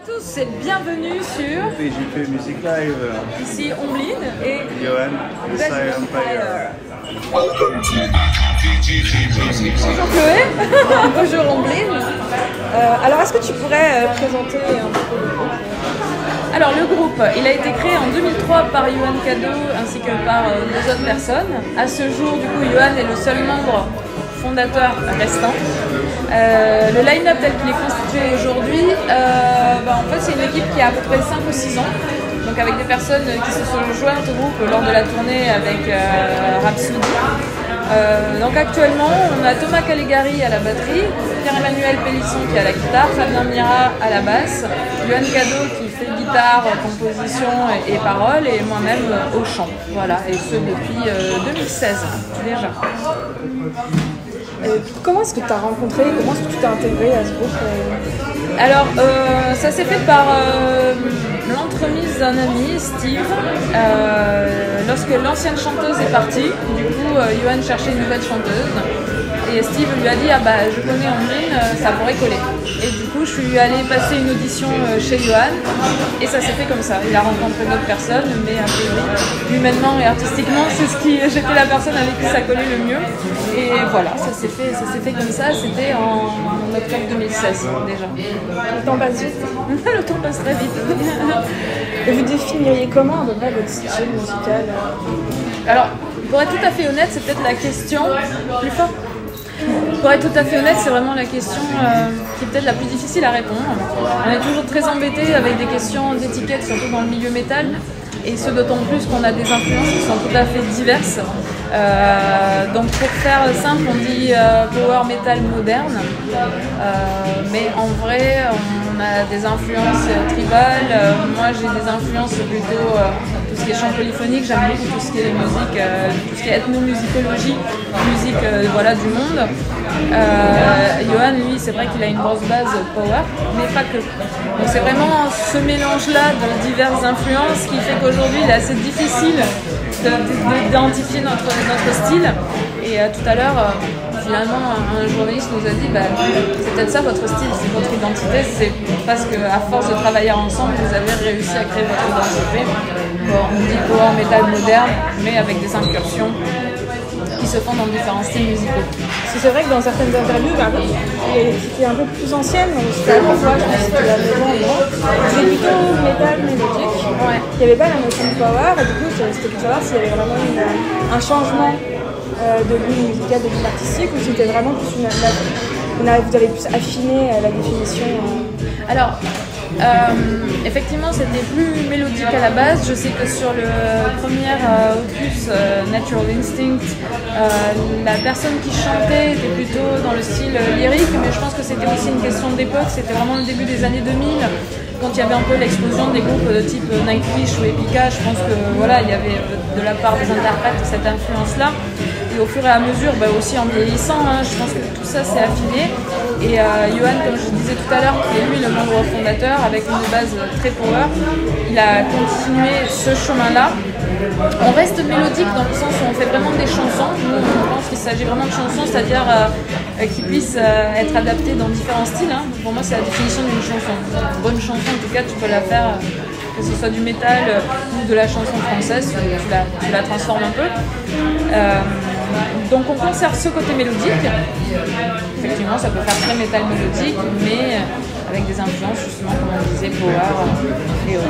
tous et bienvenue sur VJP Music Live. Ici Omblin et Johan, Messiah Empire. Bonjour Chloé. Bonjour Omblin. Alors est-ce que tu pourrais présenter un peu le groupe? Alors le groupe, il a été créé en 2003 par Johan Cadeau ainsi que par deux autres personnes. À ce jour, du coup, Johan est le seul membre fondateur restant. Le line-up tel qu'il est constitué aujourd'hui, en fait c'est une équipe qui a à peu près 5 ou 6 ans, donc avec des personnes qui se sont jointes au groupe lors de la tournée avec Rhapsody. Donc actuellement on a Thomas Caligari à la batterie, Pierre-Emmanuel Pellisson qui est à la guitare, Fabien Mira à la basse, Johan Cadeau qui fait guitare, composition et paroles, et moi-même au chant. Voilà, et ce depuis 2016 déjà. Comment est-ce que tu as rencontré, comment est-ce que tu t'es intégré à ce groupe? Alors, ça s'est fait par l'entremise d'un ami, Steve. Lorsque l'ancienne chanteuse est partie, du coup, Johan cherchait une nouvelle chanteuse. Et Steve lui a dit, ah bah je connais Omblin, ça pourrait coller. Et du coup, je suis allée passer une audition chez Johan, et ça s'est fait comme ça. Il a rencontré d'autres personnes, mais a priori, humainement et artistiquement, j'étais la personne avec qui ça collait le mieux. Et voilà, ça s'est fait comme ça. C'était en octobre 2016 déjà. Le temps passe vite. Le temps passe très vite. Et vous définiriez comment à peu près votre style musical? Alors, pour être tout à fait honnête, c'est peut-être la question plus forte. Pour être tout à fait honnête, c'est vraiment la question qui est peut-être la plus difficile à répondre. On est toujours très embêté avec des questions d'étiquette, surtout dans le milieu métal, et ce d'autant plus qu'on a des influences qui sont tout à fait diverses. Donc pour faire simple, on dit power metal moderne, mais en vrai on a des influences tribales. Moi j'ai des influences plutôt tout ce qui est chant polyphonique, j'aime beaucoup tout ce qui est musique, tout ce qui est ethnomusicologie, musique voilà, du monde. Johan, lui, c'est vrai qu'il a une grosse base power, mais pas que. Donc c'est vraiment ce mélange-là de diverses influences qui fait qu'aujourd'hui il est assez difficile d'identifier notre style. Et tout à l'heure, finalement, un journaliste nous a dit c'est peut-être ça votre style, c'est votre identité, c'est parce qu'à force de travailler ensemble, vous avez réussi à créer votre identité. Bon, on dit power metal moderne, mais avec des incursions qui se font dans différents styles musicaux. C'est vrai que dans certaines interviews, qui étaient un peu plus anciennes, c'était à toi, je pense que c'était la maison, c'était plutôt métal mélodique. Ouais. Il n'y avait pas la notion de power, et du coup c'était pour savoir s'il y avait vraiment un changement de ligne musicale, de ligne artistique, ou si c'était vraiment plus vous avez plus affiné la définition. Alors, effectivement, c'était plus mélodique à la base. Je sais que sur le premier opus, Natural Instinct, la personne qui chantait était plutôt dans le style lyrique, mais je pense que c'était aussi une question d'époque. C'était vraiment le début des années 2000, quand il y avait un peu l'explosion des groupes de type Nightwish ou Epica. Je pense que voilà, il y avait de la part des interprètes cette influence-là. Et au fur et à mesure, aussi en vieillissant, je pense que tout ça s'est affiné. Et Johan, comme je disais tout à l'heure, qui est lui le membre fondateur, avec une base très power, il a continué ce chemin-là. On reste mélodique dans le sens où on fait vraiment des chansons. Nous, on pense qu'il s'agit vraiment de chansons, c'est-à-dire qui puissent être adaptées dans différents styles. Pour moi, c'est la définition d'une chanson. Une bonne chanson, en tout cas, tu peux la faire, que ce soit du métal ou de la chanson française, tu la transformes un peu. Donc on conserve ce côté mélodique. Effectivement, ça peut faire très métal mélodique, mais avec des influences justement, comme on disait, power et autres.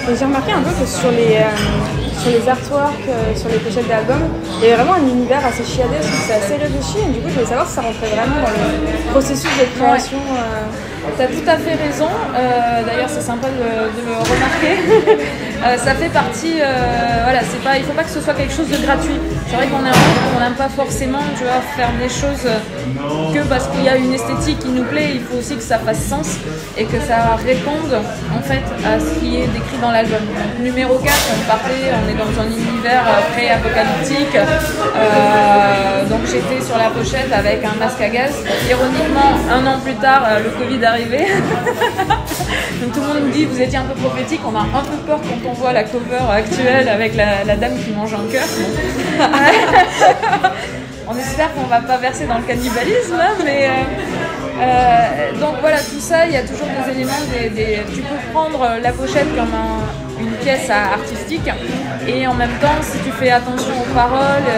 Et j'ai remarqué un peu que sur les artworks, sur les pochettes d'albums, il y avait vraiment un univers assez chiadé, parce que c'est assez réfléchi, et du coup je voulais savoir si ça rentrait vraiment dans le processus de création. Tu as tout à fait raison, d'ailleurs c'est sympa de le remarquer. Ça fait partie, voilà, il ne faut pas que ce soit quelque chose de gratuit. C'est vrai qu'on n'aime pas forcément, tu vois, faire des choses que parce qu'il y a une esthétique qui nous plaît. Il faut aussi que ça fasse sens et que ça réponde en fait à ce qui est décrit dans l'album. Donc, numéro 4, on est dans un univers pré-apocalyptique. Donc j'étais sur la pochette avec un masque à gaz. Ironiquement, 1 an plus tard, le Covid est arrivé. Donc tout le monde me dit, vous étiez un peu prophétique. On a un peu peur quand on voit la cover actuelle avec la dame qui mange un cœur. On espère qu'on va pas verser dans le cannibalisme, mais Donc voilà, tout ça, il y a toujours des éléments, tu peux prendre la pochette comme une pièce artistique et en même temps, si tu fais attention aux paroles,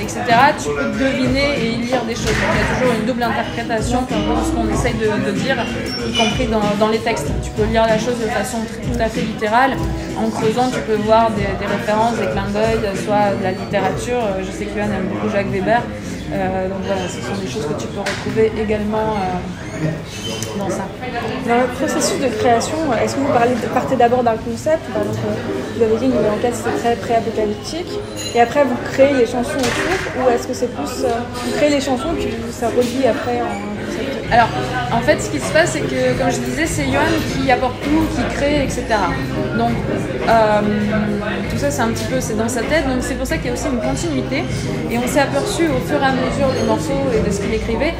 etc., tu peux deviner et lire des choses. Donc il y a toujours une double interprétation dans ce qu'on essaye de dire, y compris dans les textes. Tu peux lire la chose de façon tout à fait littérale. En creusant, tu peux voir des références, des clins d'œil, soit de la littérature. Je sais que Yoann aime beaucoup Jacques Weber. Donc voilà, ce sont des choses que tu peux retrouver également dans ça. Dans le processus de création, est-ce que vous partez d'abord d'un concept? Par exemple, vous avez dit une enquête, c'était très pré-apocalyptique, et après vous créez les chansons autour, ou est-ce que c'est plus vous créez les chansons puis ça relie après en concept? Alors, en fait, ce qui se passe, c'est que, comme je disais, c'est Yoann qui apporte tout, qui crée, etc. Donc, tout ça, c'est dans sa tête. Donc, c'est pour ça qu'il y a aussi une continuité. Et on s'est aperçu au fur et à mesure des morceaux et de ce qu'il écrivait,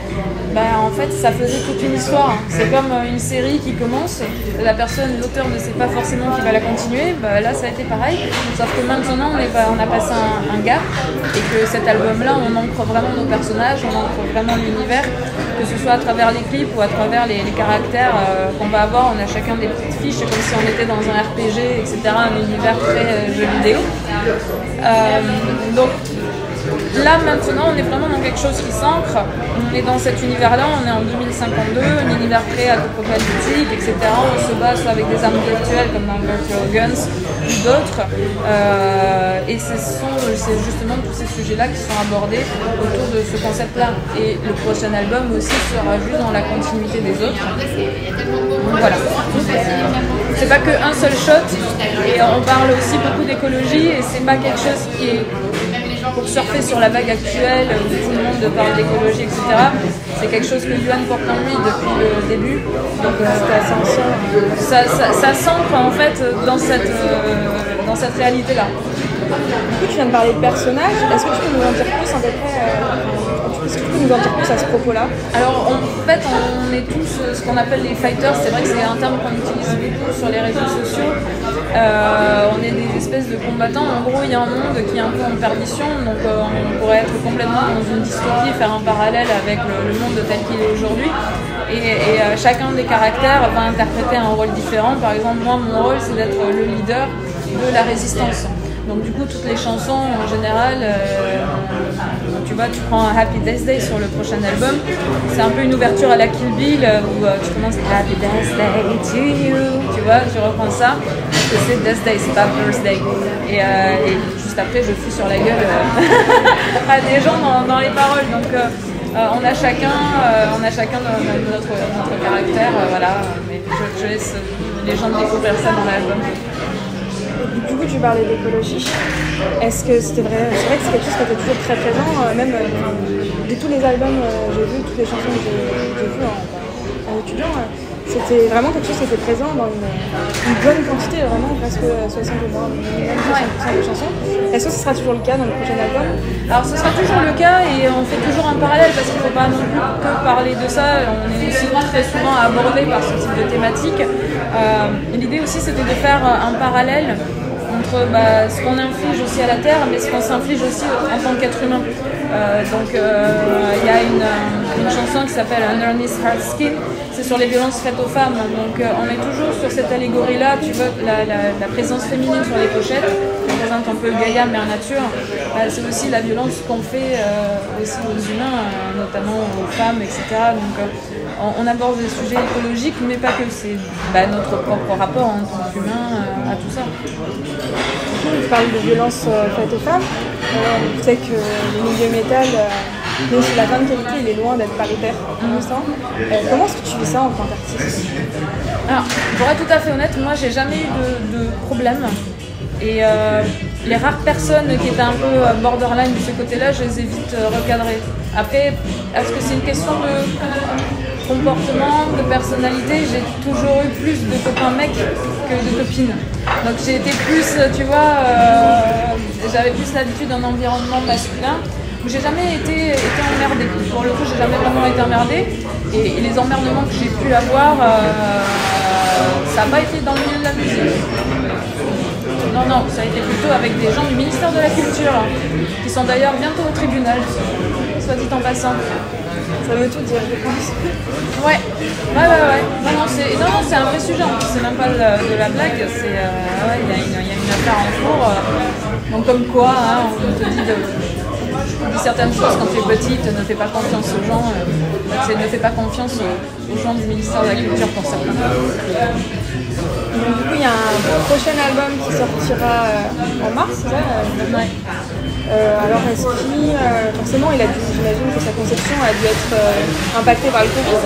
en fait, ça faisait toute une histoire. C'est comme une série qui commence. L'auteur ne sait pas forcément qu'il va la continuer. Là, ça a été pareil. Sauf que maintenant, on a passé un gap et que cet album-là, on ancre vraiment nos personnages, on ancre vraiment l'univers, que ce soit à travers les clips ou à travers les caractères qu'on va avoir. On a chacun des petites fiches, comme si on était dans un RPG, etc., un univers très jeu vidéo. Donc là maintenant on est vraiment dans quelque chose qui s'ancre, on est dans cet univers là, on est en 2052, un univers pré-apocalyptique, etc. On se bat soit avec des armes virtuelles comme dans Virtual Guns ou d'autres, et c'est justement tous ces sujets là qui sont abordés autour de ce concept là, et le prochain album aussi sera juste dans la continuité des autres. Donc voilà, c'est pas qu'un seul shot, et on parle aussi beaucoup d'écologie, et c'est pas quelque chose qui est pour surfer sur la vague actuelle où tout le monde parle d'écologie, etc. C'est quelque chose que Yoann porte en lui depuis le début. Donc c'était assez ancien. Ça s'ancre en fait dans cette réalité-là. Du coup, tu viens de parler de personnages. Est-ce que tu peux nous en dire plus à peu près Est-ce que tu peux nous en dire plus à ce propos-là? Alors en fait, on est tous ce qu'on appelle les fighters. C'est vrai que c'est un terme qu'on utilise beaucoup sur les réseaux sociaux. On est des espèces de combattants. En gros, il y a un monde qui est un peu en perdition. Donc on pourrait être complètement dans une dystopie, faire un parallèle avec le monde tel qu'il est aujourd'hui. Et chacun des caractères va interpréter un rôle différent. Par exemple, moi, mon rôle, c'est d'être le leader de la résistance. Donc du coup, toutes les chansons, en général, tu vois, tu prends un Happy Death Day sur le prochain album, c'est un peu une ouverture à la Kill Bill, où tu commences Happy Death Day to you, tu vois, tu reprends ça, parce que c'est Death Day, c'est pas Birthday. Et juste après, je fous sur la gueule à des gens dans les paroles. Donc on a chacun notre caractère, voilà, mais je laisse les gens découvrir ça dans l'album. Du coup, tu parlais d'écologie. Est-ce que c'était vrai? C'est vrai que c'est quelque chose qui était toujours très présent, même de tous les albums que j'ai vus, toutes les chansons que j'ai vues en étudiant. C'était vraiment quelque chose qui était présent dans une bonne quantité, vraiment presque 60 ou moins, même 60% de chansons. Est-ce que ce sera toujours le cas dans le prochain album? Alors ce sera toujours le cas, et on fait toujours un parallèle parce qu'il ne faut pas non plus que parler de ça. On est aussi très souvent abordé par ce type de thématique. L'idée aussi c'était de faire un parallèle entre ce qu'on inflige aussi à la Terre, mais ce qu'on s'inflige aussi en tant qu'être humain. Donc il y a une chanson qui s'appelle Underneath Her Skin, c'est sur les violences faites aux femmes. Donc on est toujours sur cette allégorie-là, tu vois, la présence féminine sur les pochettes, qui représente un peu Gaïa, mère nature. C'est aussi la violence qu'on fait aussi aux humains, notamment aux femmes, etc. Donc on aborde des sujets écologiques, mais pas que, c'est notre propre rapport en tant qu'humain à tout ça. Tu parles de violences faites aux femmes. Tu sais que le milieu métal, même si la grande qualité, il est loin d'être paritaire pour l'instant. Comment est-ce que tu vis ça en tant qu'artiste? Alors, pour être tout à fait honnête, moi j'ai jamais eu de problème. Et les rares personnes qui étaient un peu borderline de ce côté-là, je les ai vite recadrées. Après, est-ce que c'est une question de comportement, de personnalité? J'ai toujours eu plus de copains mecs que de copines. Donc j'ai été plus, tu vois, j'avais plus l'habitude d'un environnement masculin où j'ai jamais été emmerdée. Pour le coup, j'ai jamais vraiment été emmerdée. Et les emmerdements que j'ai pu avoir, ça n'a pas été dans le milieu de la musique. Non, ça a été plutôt avec des gens du ministère de la Culture, qui sont d'ailleurs bientôt au tribunal, soit dit en passant. Ça veut tout dire, je pense. Ouais. Non, c'est un vrai sujet, en plus, c'est même pas de la blague, c'est... ouais, il y a une affaire en cours. Donc comme quoi, hein, on te dit certaines choses quand tu es petite, ne fais pas confiance aux gens, ne fais pas confiance aux gens du ministère de la Culture pour certains. Donc, du coup, il y a un prochain album qui sortira en mars, c'est ça Ouais. Alors, est-ce qu'il, forcément, j'imagine que sa conception a dû être impactée par le Covid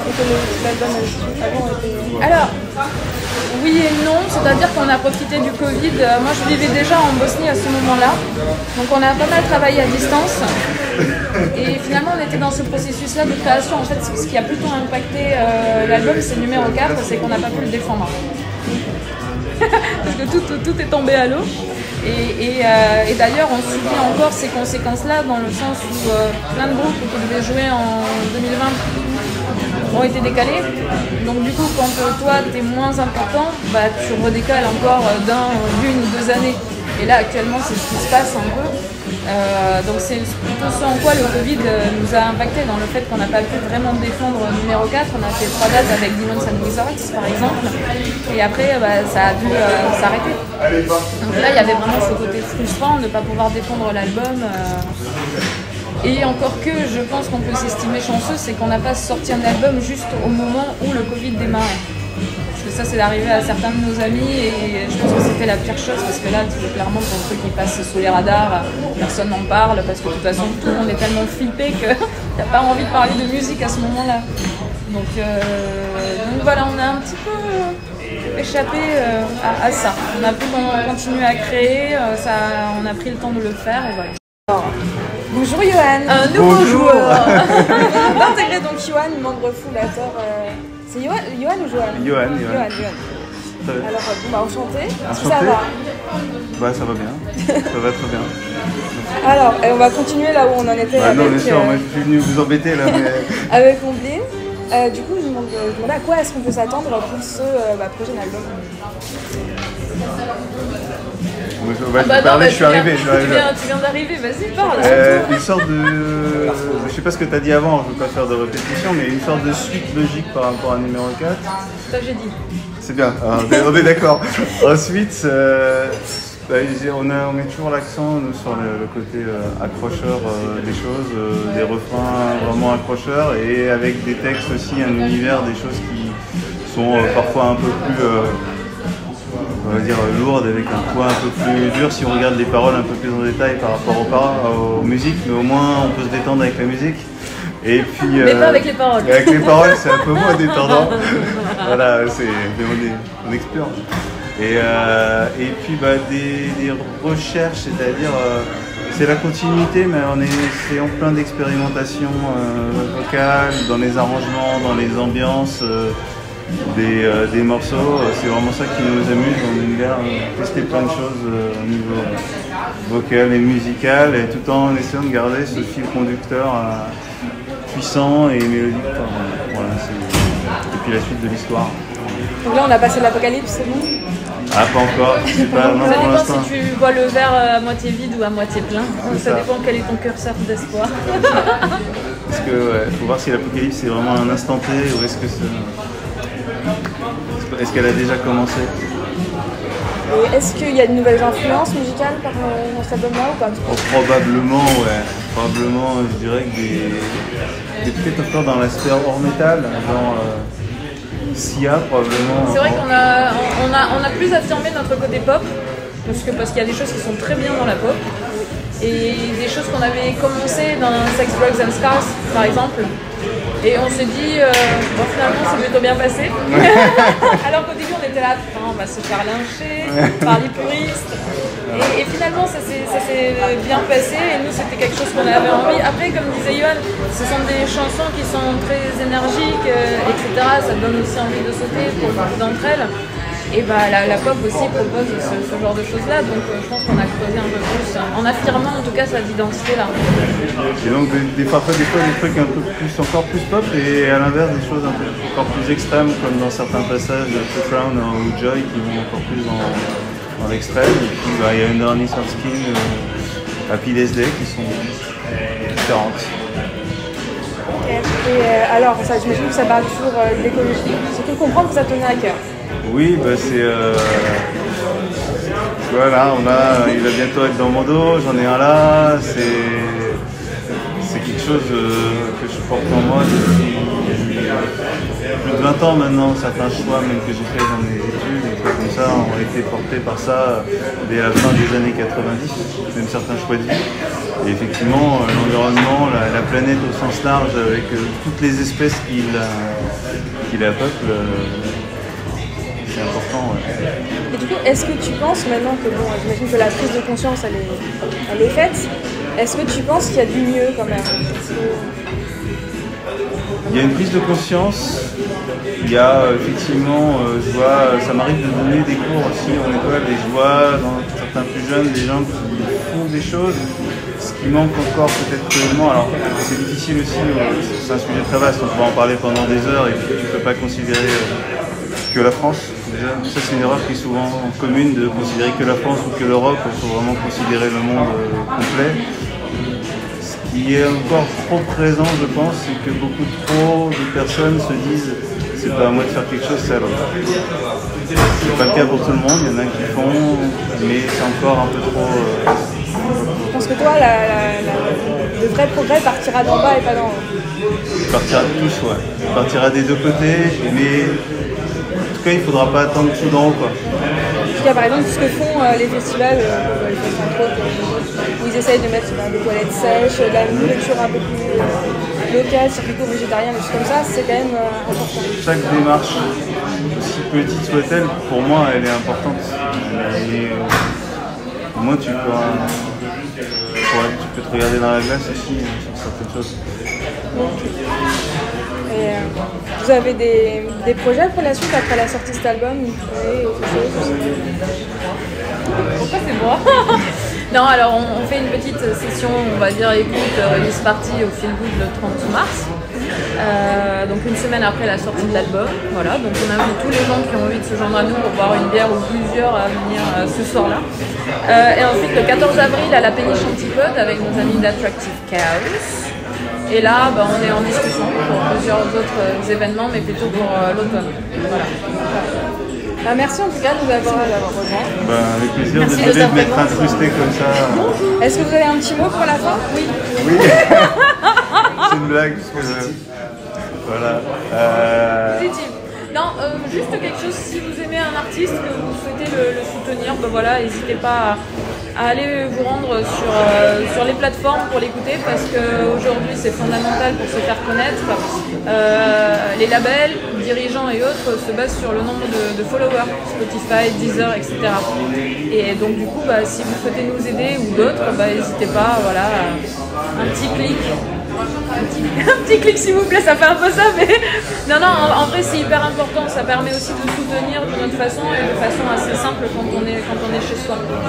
et que l'album avant était... Alors, oui et non, c'est-à-dire qu'on a profité du Covid. Moi, je vivais déjà en Bosnie à ce moment-là, donc on a pas mal travaillé à distance. Et finalement, on était dans ce processus-là de création. En fait, ce qui a plutôt impacté l'album, c'est le numéro 4, c'est qu'on n'a pas pu le défendre. Parce que tout est tombé à l'eau. Et d'ailleurs, on subit encore ces conséquences-là, dans le sens où plein de groupes qui devaient jouer en 2020 ont été décalés. Donc du coup, quand toi, t'es moins important, bah, tu redécales encore d'une ou 2 années. Et là, actuellement, c'est ce qui se passe un peu. Donc c'est plutôt ce en quoi le Covid nous a impacté, dans le fait qu'on n'a pas pu vraiment défendre numéro 4. On a fait 3 dates avec Demons and Wizards par exemple, et après ça a dû s'arrêter. Donc là il y avait vraiment ce côté frustrant de ne pas pouvoir défendre l'album. Et encore que je pense qu'on peut s'estimer chanceux, c'est qu'on n'a pas sorti un album juste au moment où le Covid démarrait. Parce que ça, c'est arrivé à certains de nos amis et je pense que c'était la pire chose parce que là, clairement, ton truc qui passe sous les radars, personne n'en parle parce que de toute façon, tout le monde est tellement flippé que t'as pas envie de parler de musique à ce moment-là. Donc voilà, on a un petit peu échappé à ça. On a pu continuer à créer, on a pris le temps de le faire et voilà. Bonjour Johan. Un nouveau joueur. On va intégrer donc Johan, membre fondateur. C'est Johan ou Johan? Johan. Alors, enchanté. Est-ce que ça Enchanté. va? Bah ça va bien, ça va très bien. Alors, on va continuer là où on en était Bah, avec, non bien sûr, moi je suis venu vous embêter là, mais... avec Omblin. Du coup, je me demandais à quoi est-ce qu'on peut s'attendre pour ce prochain album. Je suis arrivé. Tu viens d'arriver, vas-y, parle. Une sorte de... Je sais pas ce que tu as dit avant, je ne veux pas faire de répétition, mais une sorte de suite logique par rapport à numéro 4. Ça j'ai dit. C'est bien, on est d'accord. Ensuite, on met toujours l'accent sur le côté accrocheur des choses, des refrains vraiment accrocheurs, et avec des textes aussi, un univers, des choses qui sont parfois un peu plus... on va dire lourde, avec un poids un peu plus dur si on regarde les paroles un peu plus en détail par rapport aux musiques, mais au moins on peut se détendre avec la musique. Et puis, mais pas avec les paroles. Avec les paroles, c'est un peu moins détendant. Voilà, on explore. Et puis des recherches, c'est-à-dire c'est la continuité, mais c'est en plein d'expérimentation vocale, dans les arrangements, dans les ambiances. Des morceaux, c'est vraiment ça qui nous amuse. On aime bien tester plein de choses au niveau vocal et musical, et tout en essayant de garder ce fil conducteur puissant et mélodique. Voilà, et puis la suite de l'histoire. Donc là, on a passé l'apocalypse, c'est bon? Ah, pas encore. C'est pas, non, Ça pour dépend l'instant. si tu vois le verre à moitié vide ou à moitié plein. Ça dépend quel est ton curseur d'espoir. Parce que faut voir si l'apocalypse c'est vraiment un instant T ou est-ce que est-ce qu'elle a déjà commencé? Et est-ce qu'il y a de nouvelles influences musicales dans cet album-là ou pas? Probablement, ouais. Probablement, je dirais que des peut-être encore dans l'aspect hors métal, genre Sia probablement. C'est vrai qu'on a plus affirmé notre côté pop, parce qu'il y a des choses qui sont très bien dans la pop, et des choses qu'on avait commencé dans Sex, Drugs and Scars, par exemple. Et on s'est dit, finalement c'est plutôt bien passé. Alors qu'au début on était là, putain, on va se faire lyncher par les puristes. Et finalement ça s'est bien passé, et nous c'était quelque chose qu'on avait envie. Après, comme disait Johan, ce sont des chansons qui sont très énergiques, etc. Ça donne aussi envie de sauter pour beaucoup d'entre elles. Et la pop aussi propose ce genre de choses-là, donc je pense qu'on a creusé un peu plus, en affirmant en tout cas cette identité-là. Et donc parfois des trucs un peu plus, encore plus pop, et à l'inverse des choses un peu encore plus extrêmes, comme dans certains passages de The Crown ou Joy qui vont encore plus dans l'extrême. Et puis il y a Underneath Our Skin, Happy Days Day qui sont différentes. Ok. Et alors, j'imagine que ça parle toujours de l'écologie. J'ai cru comprendre que ça tenait à cœur. Oui, bah c'est... voilà, il va bientôt être dans mon dos, j'en ai un là, c'est quelque chose que je porte en moi depuis plus de 20 ans maintenant. Certains choix même que j'ai fait dans mes études, des trucs comme ça, ont été portés par ça dès la fin des années 90, même certains choix de vie. Et effectivement, l'environnement, la planète au sens large, avec toutes les espèces qui la peuplent, c'est important. Ouais. Et du coup, est-ce que tu penses maintenant que, bon, j'imagine que la prise de conscience, elle est faite, est-ce que tu penses qu'il y a du mieux quand même? Il y a une prise de conscience, il y a effectivement, je vois, ça m'arrive de donner des cours aussi en école et je vois dans certains plus jeunes des gens qui font des choses, ce qui manque encore peut-être cruellement. Alors c'est difficile aussi, c'est un sujet très vaste, on pourra en parler pendant des heures et puis tu ne peux pas considérer que la France. Déjà, ça c'est une erreur qui est souvent commune de considérer que la France ou que l'Europe, il faut vraiment considérer le monde complet. Ce qui est encore trop présent, je pense, c'est que beaucoup trop de personnes se disent c'est pas à moi de faire quelque chose, c'est à l'autre. C'est pas le cas pour tout le monde, il y en a qui font, mais c'est encore un peu trop... Je pense que toi, le vrai progrès partira d'en bas et pas d'en haut. Il partira de tous, ouais. Il partira des deux côtés, mais en tout cas, il ne faudra pas attendre tout d'en haut, quoi. Il y a par exemple ce que font les festivals, entre autres, où ils essayent de mettre des toilettes sèches, de la nourriture un peu plus locale, végétarienne, des choses comme ça, c'est quand même important. Chaque démarche, aussi petite soit-elle, pour moi, elle est importante. Au moins, tu peux te regarder dans la glace aussi sur certaines choses. Okay. Et, vous avez des projets pour la suite après la sortie de cet album? Autre chose? Pourquoi c'est moi? Non, alors on fait une petite session, on va dire, écoute, release party au Feel Good le 30 mars. Donc une semaine après la sortie de l'album. Voilà, donc on invite tous les gens qui ont envie de se joindre à nous pour boire une bière ou plusieurs à venir ce soir-là. Et ensuite le 14 avril à la Péniche Antipode avec nos amis d'Attractive Chaos. Et là, on est en discussion pour plusieurs autres événements, mais plutôt pour l'automne. Voilà. Merci en tout cas de nous avoir rejoints. Avec plaisir, désolé de m'être incrusté comme ça. Est-ce que vous avez un petit mot pour la fin? Oui. Oui. C'est une blague. Voilà. Non, juste quelque chose, si vous aimez un artiste, que vous souhaitez le soutenir, voilà, n'hésitez pas à aller vous rendre sur les plateformes pour l'écouter parce qu'aujourd'hui c'est fondamental pour se faire connaître. Les labels, dirigeants et autres se basent sur le nombre de followers, Spotify, Deezer, etc. Et donc du coup, si vous souhaitez nous aider ou d'autres, n'hésitez pas, voilà, un petit clic. Un petit clic s'il vous plaît, ça fait un peu ça, mais non, en vrai c'est hyper important, ça permet aussi de soutenir de notre façon et de façon assez simple quand on est chez soi. Donc,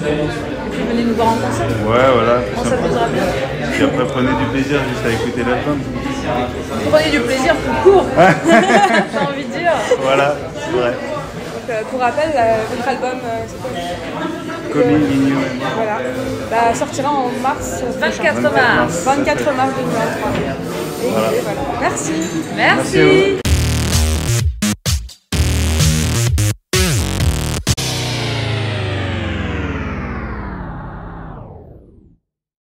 et puis venez nous voir en concert. Ouais, voilà. On s'amusera bien. Et après prenez du plaisir juste à écouter l'album. Prenez du plaisir tout court, j'ai envie de dire. Voilà, c'est vrai. Donc, pour rappel, votre album, c'est quoi? Coming in You. Voilà. Sortira en mars. 24 mars. 24 mars 2023. Et voilà. Merci. Merci.